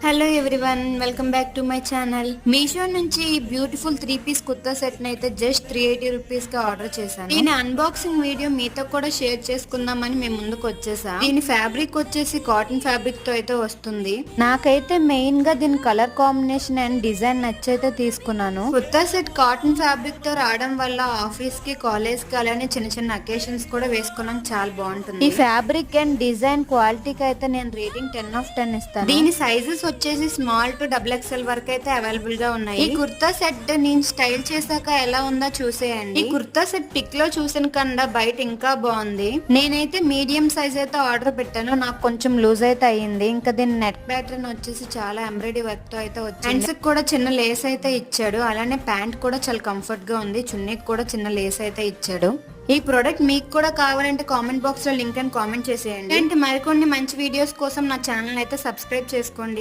Hello everyone, welcome back to my channel. Meesho నుంచి beautiful 3 piece kurta set ని అయితే just 380 rupees కి ఆర్డర్ చేశాను. దీని అన్బాక్సింగ్ వీడియో మీతో కూడా షేర్ చేసుకుందామని మేము ముందుకు వచ్చేసా. దీని ఫ్యాబ్రిక్ వచ్చేసి కాటన్ ఫ్యాబ్రిక్ తో అయితే వస్తుంది. నాకైతే మెయిన్ గా దీని కలర్ కాంబినేషన్ అండ్ డిజైన్ నచ్చైతే తీసుకున్నాను. కుర్తా సెట్ కాటన్ ఫ్యాబ్రిక్ తో రావడం వల్ల ఆఫీస్ కి, కాలేజ్ కి అలానే చిన్న చిన్న అకేషన్స్ కూడా వేసుకోవడానికి చాలా బాగుంటుంది. ఈ ఫ్యాబ్రిక్ అండ్ డిజైన్ క్వాలిటీకి అయితే నేను రేటింగ్ 10/10 ఇస్తాను. దీని సైజెస్ వచ్చేసి స్మాల్ టు XXL వరకు అయితే అవైలబుల్ గా ఉన్నాయి. ఈ కుర్తా సెట్ నేను స్టైల్ చేశాక ఎలా ఉందో చూసేయండి. ఈ కుర్తా సెట్ పిక్ లో చూసిన కన్నా బయట ఇంకా బాగుంది. నేనైతే మీడియం సైజ్ అయితే ఆర్డర్ పెట్టాను. నాకు కొంచెం లూజ్ అయితే అయ్యింది. ఇంకా దీని నెట్ ప్యాటర్న్ వచ్చేసి చాలా ఎంబ్రాయిడరీ వర్క్ తో అయితే వచ్చింది. హ్యాండ్స్ కూడా చిన్న లేస్ అయితే ఇచ్చాడు. అలానే ప్యాంట్ కూడా చాలా కంఫర్ట్ గా ఉంది. చున్నీకి కూడా చిన్న లేస్ అయితే ఇచ్చాడు. ఈ ప్రోడక్ట్ మీకు కూడా కావాలంటే కామెంట్ బాక్స్ లో లింక్ అని కామెంట్ చేసేయండి. అంటే మరికొన్ని మంచి వీడియోస్ కోసం నా ఛానల్ అయితే సబ్స్క్రైబ్ చేసుకోండి.